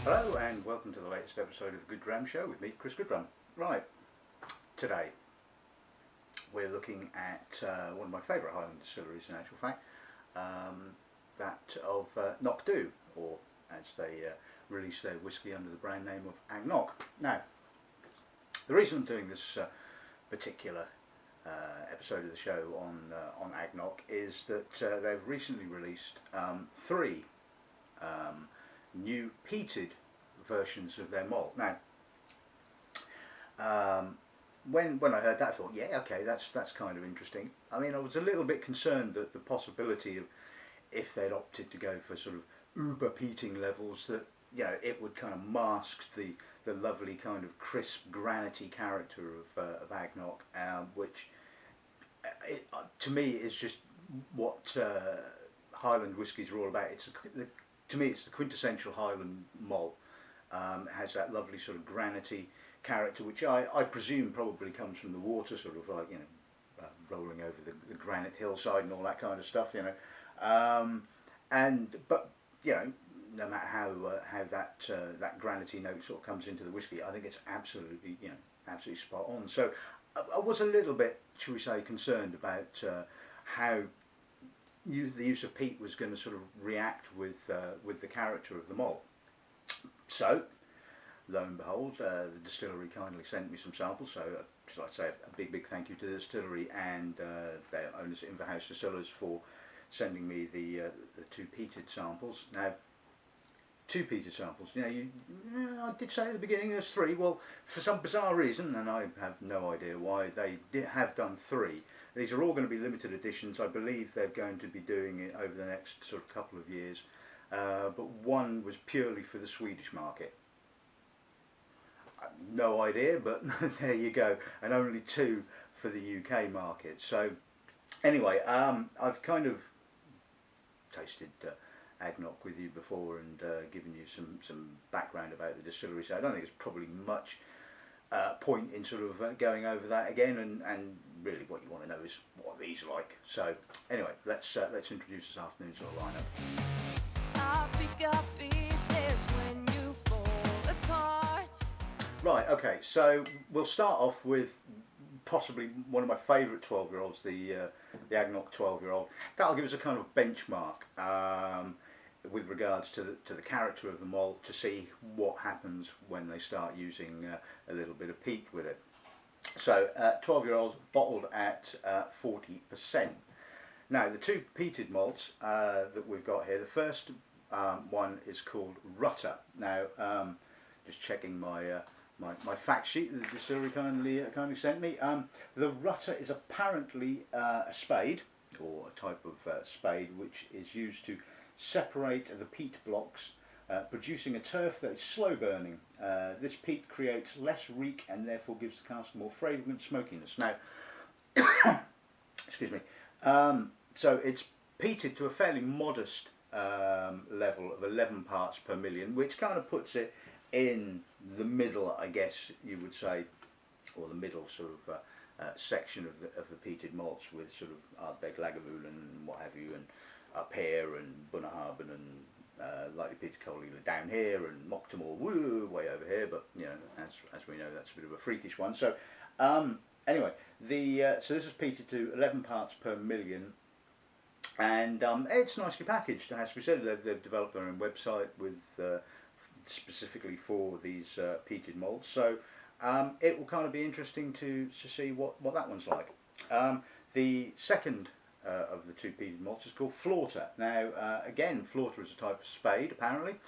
Hello and welcome to the latest episode of the Good Dram Show with me, Chris Goodrum. Right, today we're looking at one of my favourite Highland distilleries in actual fact, that of Cnoc, or as they release their whisky under the brand name of An Cnoc. Now, the reason I'm doing this particular episode of the show on An Cnoc is that they've recently released three new peated versions of their malt. Now, when I heard that, I thought, yeah, okay, that's kind of interesting. I mean, I was a little bit concerned that the possibility of, if they'd opted to go for sort of uber peating levels, that it would kind of mask the lovely kind of crisp, granity character of An Cnoc, which to me is just what Highland whiskies are all about. To me, it's the quintessential Highland malt. It has that lovely sort of granity character, which I presume probably comes from the water, sort of like rolling over the granite hillside and all that kind of stuff, but no matter how that granity note sort of comes into the whiskey, I think it's absolutely absolutely spot on. So I was a little bit, shall we say, concerned about how the use of peat was going to sort of react with the character of the malt. So, lo and behold, the distillery kindly sent me some samples. So, I'd say a big thank you to the distillery and their owners, Inverhouse Distillers, for sending me the two peated samples. Now, two peated samples. I did say at the beginning there's three. Well, for some bizarre reason, and I have no idea why, they have done three. These are all going to be limited editions. I believe they're going to be doing it over the next sort of couple of years. But one was purely for the Swedish market. No idea, but there you go. And only two for the UK market. So anyway, I've kind of tasted AnCnoc with you before and given you some background about the distillery, so I don't think there's probably much point in sort of going over that again, and really what you want to know is what these are like. So anyway, let's introduce this afternoon's sort of lineup. I'll pick up pieces when you fall apart. Right, okay, so we'll start off with possibly one of my favourite 12-year-olds, the AnCnoc 12-year-old. That'll give us a kind of benchmark with regards to the character of the malt, to see what happens when they start using a little bit of peat with it. So 12-year-olds bottled at 40%. Now, the two peated malts that we've got here, the first one is called Rutter. Now, just checking my fact sheet that the distillery kindly sent me. The Rutter is apparently a spade, or a type of spade, which is used to separate the peat blocks, producing a turf that is slow burning. This peat creates less reek and therefore gives the cask more fragrant smokiness. Now, excuse me. So it's peated to a fairly modest level of 11 parts per million, which kind of puts it in the middle, I guess you would say, or the middle sort of section of the peated malts, with sort of Ardbeg, Lagavulin and what have you, and up here, and Bunnahabhain and Lightly Peated Coal down here, and Mocktamore way over here. But as we know, that's a bit of a freakish one. So anyway, so this is peated to 11 parts per million, and it's nicely packaged. As we said, they've developed their own website with specifically for these peated malts. So it will kind of be interesting to see what that one's like. The second of the two peated malts is called Flaughter. Now, again, Flaughter is a type of spade, apparently.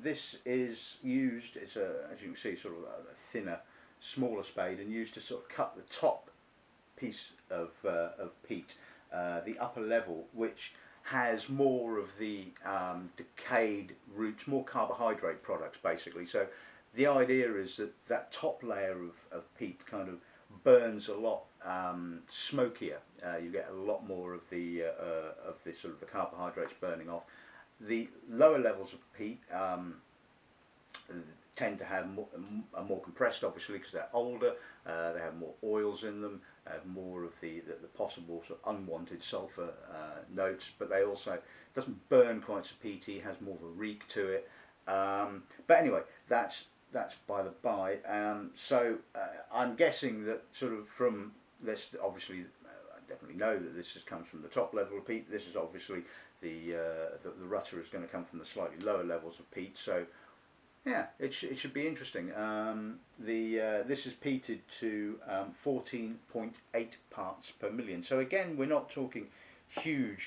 This is used, as you can see, sort of a thinner, smaller spade, and used to sort of cut the top piece of peat, the upper level, which has more of the decayed roots, more carbohydrate products, basically. So the idea is that top layer of peat kind of burns a lot smokier. You get a lot more of the sort of the carbohydrates burning off. The lower levels of peat tend to have are more compressed, obviously, because they're older. They have more oils in them, have more of the possible sort of unwanted sulfur notes, but they also doesn't burn quite so peaty, has more of a reek to it. But anyway, that's by the by. So I'm guessing that sort of from this, obviously, I definitely know that this comes from the top level of peat. This is obviously the rutter is going to come from the slightly lower levels of peat. So yeah, it should be interesting. This is peated to 14.8 parts per million. So again, we're not talking hugely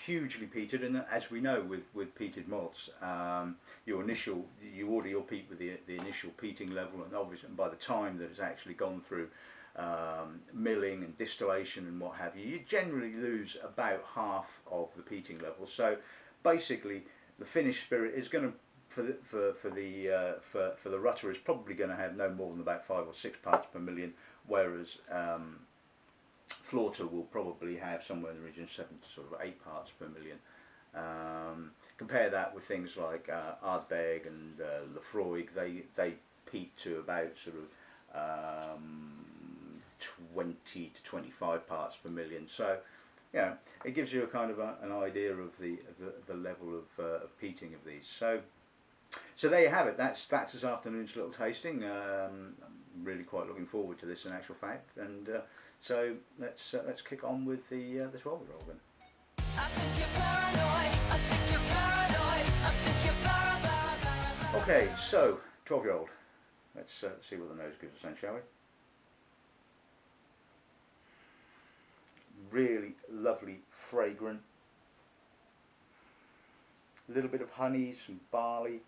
peated, and as we know with peated malts, you order your peat with the initial peating level, and obviously by the time that it's actually gone through milling and distillation and what have you, you generally lose about half of the peating level. So basically, the finished spirit is going to for the rutter is probably going to have no more than about 5 or 6 parts per million, whereas Flaughter will probably have somewhere in the region of 7 to sort of 8 parts per million. Compare that with things like Ardbeg and Lefroy. They peat to about sort of 20 to 25 parts per million. So yeah, it gives you a kind of an idea of the level of peating of these. So there you have it. That's this afternoon's little tasting. I'm really quite looking forward to this in actual fact. And so let's kick on with the 12-year-old then. Okay, so 12-year-old. Let's see what the nose gives us then, shall we? Really lovely, fragrant. A little bit of honey, some barley,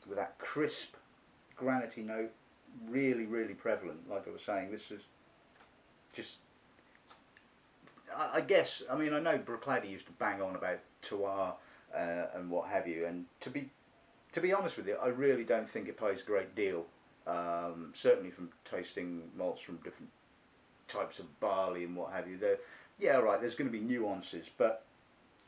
with that crisp, granity note, really prevalent. Like I was saying, this is just, I guess, I mean, I know Bruichladdich used to bang on about terroir and what have you, and to be honest with you, I really don't think it plays a great deal. Certainly from tasting malts from different types of barley and what have you. Yeah, right, there's going to be nuances, but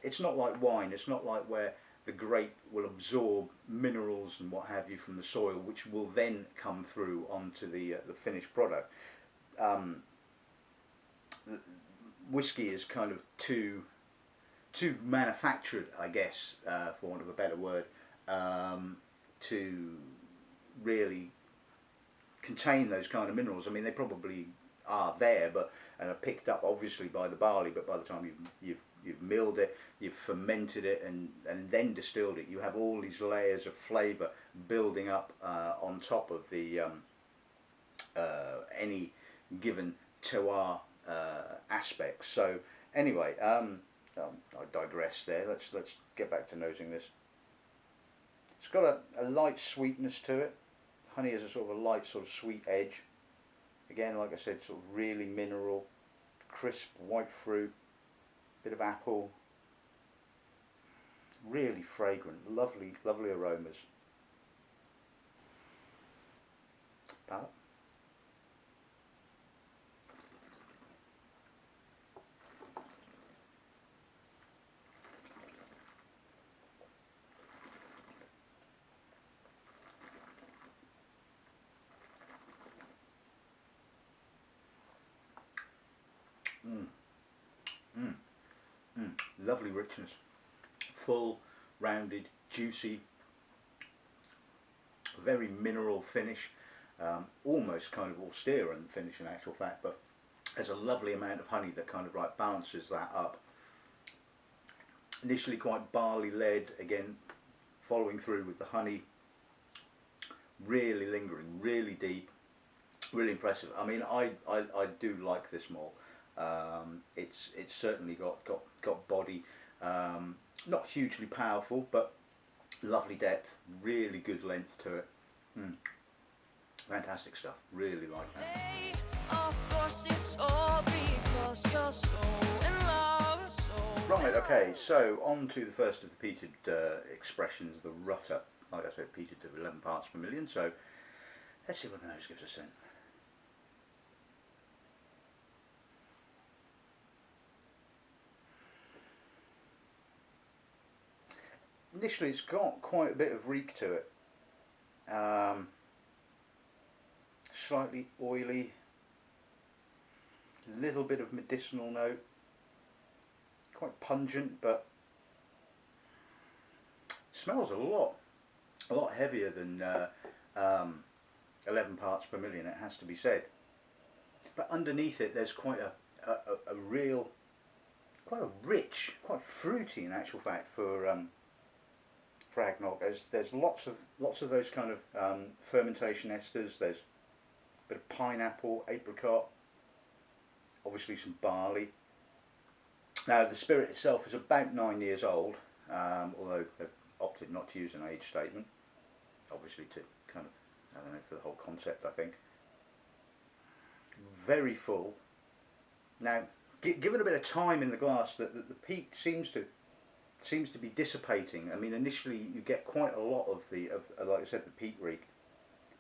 it's not like wine. It's not like where the grape will absorb minerals and what have you from the soil, which will then come through onto the finished product. Whiskey is kind of too manufactured, I guess, for want of a better word, to really contain those kind of minerals. I mean, they probably are there, but and are picked up obviously by the barley. But by the time you've milled it, you've fermented it, and then distilled it, you have all these layers of flavour building up on top of the any given terroir aspect. So anyway, I digress there. Let's get back to nosing this. It's got a light sweetness to it. Honey has a sort of a light sort of sweet edge. Again, like I said, sort of really mineral, crisp white fruit, bit of apple. Really fragrant, lovely aromas. Palate. Lovely richness, full, rounded, juicy, very mineral finish, almost kind of austere in the finish in actual fact, but there's a lovely amount of honey that kind of like balances that up. Initially quite barley led, again following through with the honey, really lingering, really deep, really impressive. I mean, I do like this malt. It's certainly got body, not hugely powerful, but lovely depth, really good length to it. Fantastic stuff, really like that. Of course it's all because you're so in love, so right, okay, so on to the first of the peated expressions, the rutter. Like I said, peated to 11 parts per million, so let's see what the nose gives us then. Initially it's got quite a bit of reek to it, slightly oily, a little bit of medicinal note, quite pungent, but Smells a lot heavier than 11 parts per million. It has to be said. But underneath it, there's quite a real, quite a rich, quite fruity in actual fact for AnCnoc. There's lots of those kind of fermentation esters. There's a bit of pineapple, apricot, obviously some barley. Now the spirit itself is about 9 years old, although they've opted not to use an age statement, obviously to kind of, I don't know, for the whole concept I think. Very full. Now given a bit of time in the glass, the peat seems to be dissipating. I mean, initially you get quite a lot of like I said, the peat reek,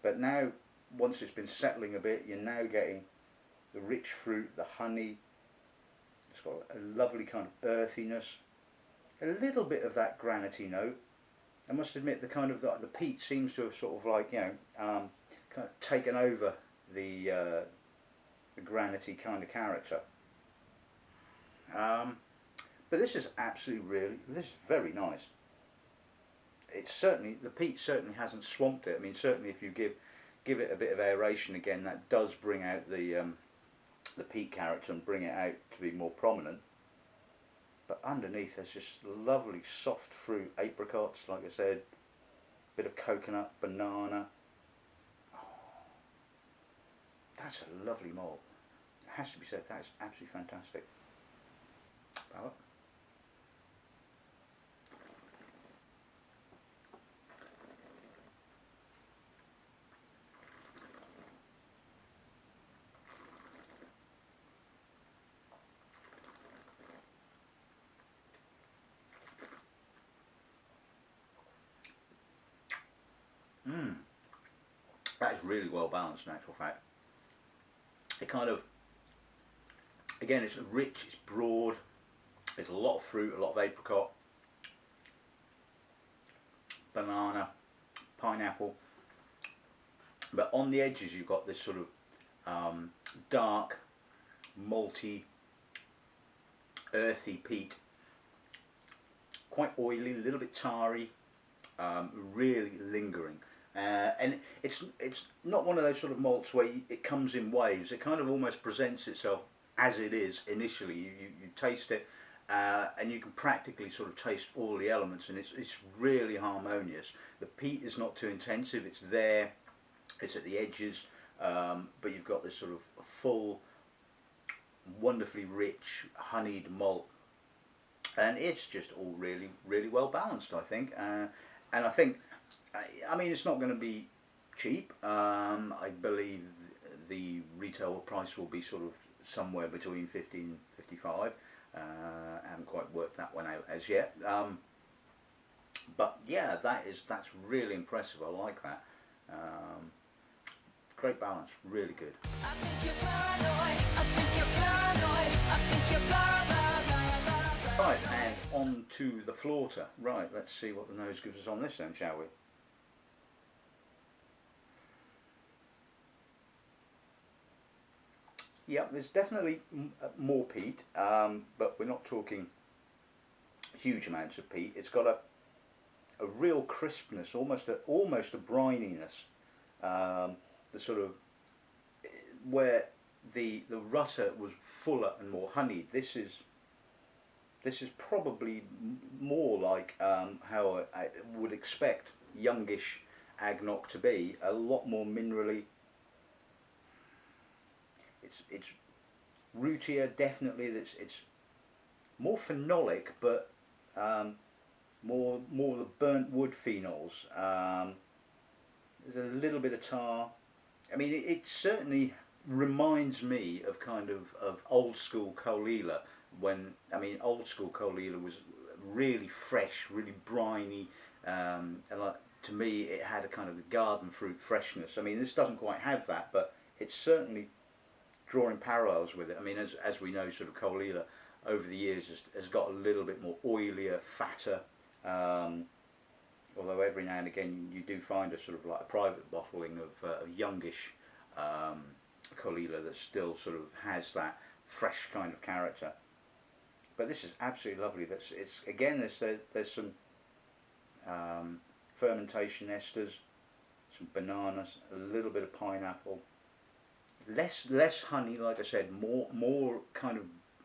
but now once it's been settling a bit, you're now getting the rich fruit, the honey. It's got a lovely kind of earthiness, a little bit of that granity note. I must admit the kind of the peat seems to have sort of like, you know, kind of taken over the granity kind of character. But this is this is very nice. It's certainly, the peat certainly hasn't swamped it. I mean, certainly if you give it a bit of aeration again, that does bring out the peat character and bring it out to be more prominent. But underneath there's just lovely soft fruit, apricots, like I said, bit of coconut, banana. Oh, that's a lovely malt. It has to be said, that is absolutely fantastic. Palate. That is really well balanced in actual fact. It kind of, again, it's rich, it's broad, there's a lot of fruit, a lot of apricot, banana, pineapple, but on the edges you've got this sort of dark, malty, earthy peat, quite oily, a little bit tarry, really lingering. And it's not one of those sort of malts where it comes in waves. It kind of almost presents itself as it is initially. You taste it, and you can practically sort of taste all the elements, and it's really harmonious. The peat is not too intensive. It's there. It's at the edges, but you've got this sort of full, wonderfully rich, honeyed malt, and it's just all really, really well balanced, I think. And I think, I mean, it's not going to be cheap. I believe the retail price will be sort of somewhere between 50 and 55. I haven't quite worked that one out as yet. But yeah, that's really impressive. I like that. Great balance, really good. I think you're paranoid, I think you're paranoid, I think you're paranoid. Right, and on to the Flaughter. Right, let's see what the nose gives us on this then, shall we? Yeah, there's definitely more peat, but we're not talking huge amounts of peat. It's got a real crispness, almost a brininess. The sort of, where the Rutter was fuller and more honeyed. This is probably more like how I would expect youngish AnCnoc to be. A lot more minerally. It's rootier, definitely. It's more phenolic, but more the burnt wood phenols. There's a little bit of tar. I mean, it certainly reminds me of kind of old school Caol Ila, when, I mean, old school Caol Ila was really fresh, really briny, and like, to me it had a kind of garden fruit freshness. I mean, this doesn't quite have that, but it's certainly drawing parallels with it. I mean, as we know, sort of Caol Ila over the years has got a little bit more oilier, fatter. Although every now and again you do find a sort of like a private bottling of youngish Caol Ila that still sort of has that fresh kind of character. But this is absolutely lovely. It's again, there's some fermentation esters, some bananas, a little bit of pineapple, less honey, like I said, more kind of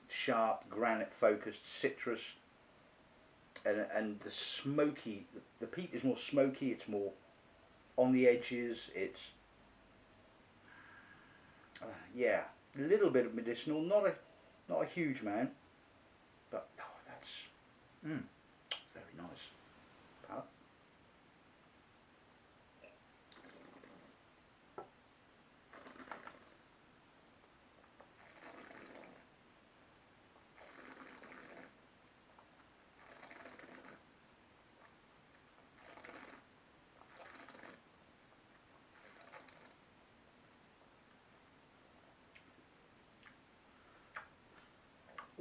sharp granite focused citrus, and the smoky. The peat is more smoky. It's more on the edges. It's yeah, a little bit of medicinal, not a huge amount, but oh, that's very nice. Palate.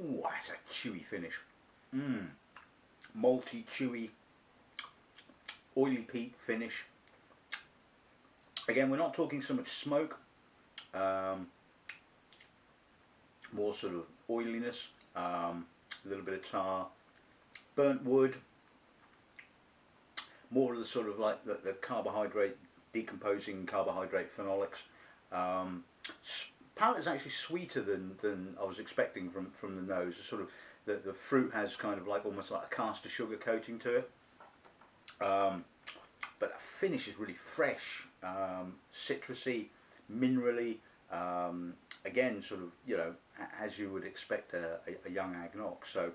Ooh, that's a chewy finish. Malty, chewy, oily peat finish. Again, we're not talking so much smoke, more sort of oiliness, a little bit of tar, burnt wood, more of the sort of like the carbohydrate, decomposing carbohydrate phenolics. Palate is actually sweeter than I was expecting from the nose. The sort of the fruit has kind of like almost like a caster sugar coating to it, but the finish is really fresh, citrusy, minerally. Again, sort of, you know, as you would expect a young AnCnoc. So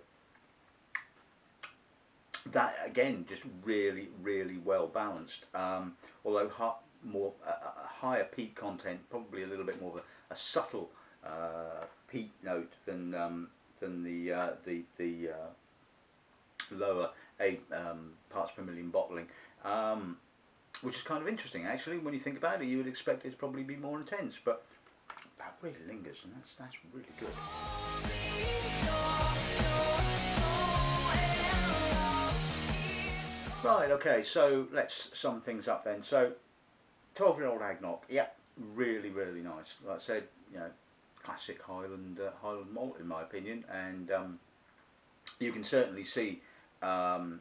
that again, just really well balanced. Although more a higher peat content, probably a little bit more of a subtle peat note than the lower 8 parts per million bottling, which is kind of interesting actually. When you think about it, you would expect it to probably be more intense, but that really lingers, and that's really good. Right, okay, so let's sum things up then. So 12-year-old AnCnoc, yeah, really nice. Like I said, you know, classic Highland malt in my opinion, and you can certainly see that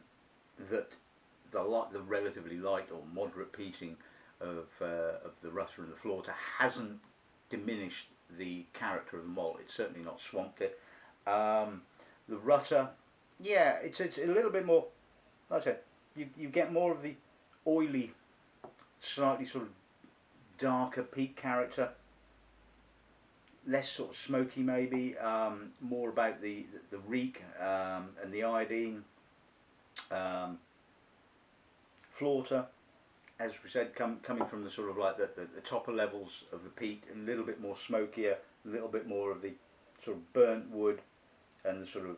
the relatively light or moderate peating of the Rutter and the Flaughter hasn't diminished the character of the malt. It's certainly not swamped it. The Rutter, yeah, it's a little bit more. Like I said, you get more of the oily, slightly sort of darker peat character, less sort of smoky maybe, more about the reek and the iodine. Flaughter, as we said, coming from the sort of like the topper levels of the peat, a little bit more smokier, a little bit more of the sort of burnt wood and the sort of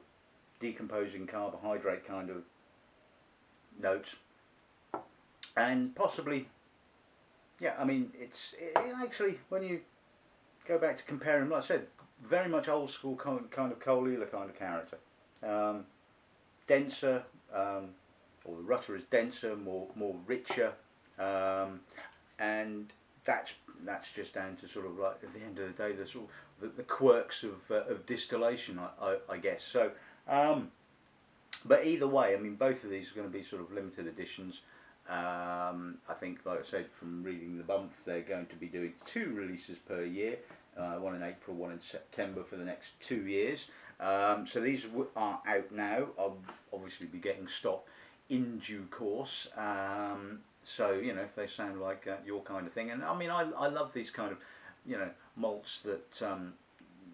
decomposing carbohydrate kind of notes, and possibly, yeah, I mean, it actually, when you go back to comparing, like I said, very much old school kind of coal eeler kind of character, denser, or the Rutter is denser, more richer, and that's just down to sort of like, at the end of the day, the sort of the quirks of distillation, I guess. So, but either way, I mean, both of these are going to be sort of limited editions. I think, like I said, from reading the bump, they're going to be doing 2 releases per year, one in April, one in September for the next 2 years. So these are out now. I'll obviously be getting stock in due course. So, you know, if they sound like your kind of thing, and I mean, I love these kind of, you know, malts that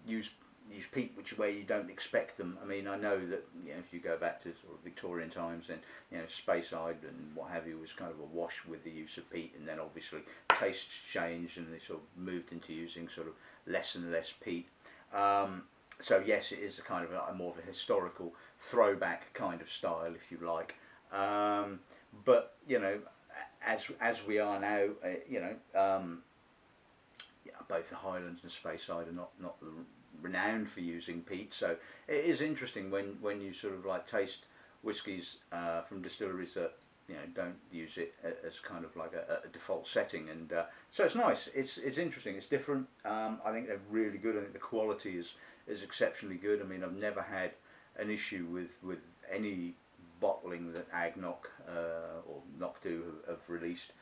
use peat where you don't expect them. I mean, I know that, you know, if you go back to sort of Victorian times, and, you know, Speyside and what have you was kind of a wash with the use of peat, and then obviously tastes changed and they sort of moved into using sort of less and less peat. So yes, it is a kind of a more of a historical throwback kind of style, if you like. But, you know, as we are now, you know, yeah, both the Highlands and Speyside are not renowned for using peat, so it is interesting when you sort of like taste whiskies from distilleries that, you know, don't use it as kind of like a default setting, and so it's nice. It's interesting. It's different. I think they're really good. I think the quality is exceptionally good. I mean, I've never had an issue with any bottling that AnCnoc or Knock Do have released,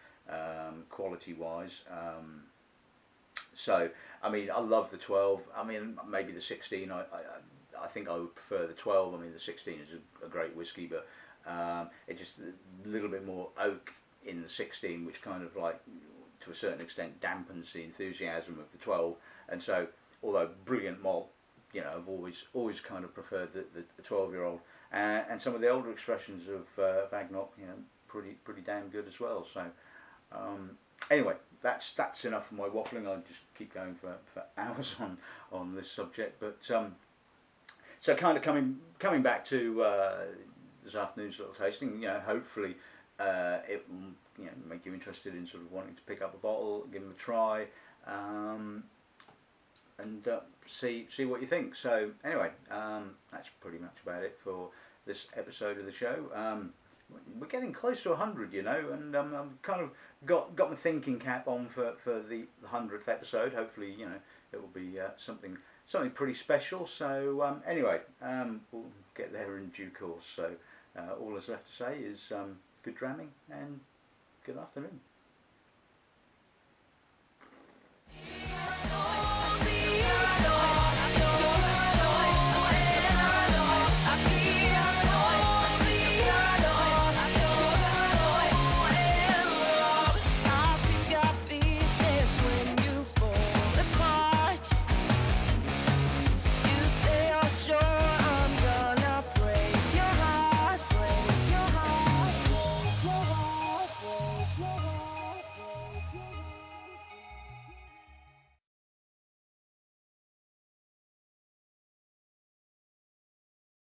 quality wise. So I mean, I love the 12. I mean, maybe the 16. I think I would prefer the 12. I mean, the 16 is a great whiskey, but it just a little bit more oak in the 16, which kind of like, to a certain extent, dampens the enthusiasm of the 12. And so, although brilliant malt, you know, I've always kind of preferred the 12-year-old. And some of the older expressions of AnCnoc, you know, pretty damn good as well. So anyway, that's enough of my waffling. I'll just keep going for hours on this subject. But so kind of coming back to this afternoon's little tasting, you know, hopefully it will, you know, make you interested in sort of wanting to pick up a bottle, give them a try, and see what you think. So anyway, that's pretty much about it for this episode of the show. We're getting close to 100, you know, and I've kind of got my thinking cap on for the 100th episode. Hopefully, you know, it will be something pretty special. So anyway, we'll get there in due course. So all that's left to say is good dramming and good afternoon.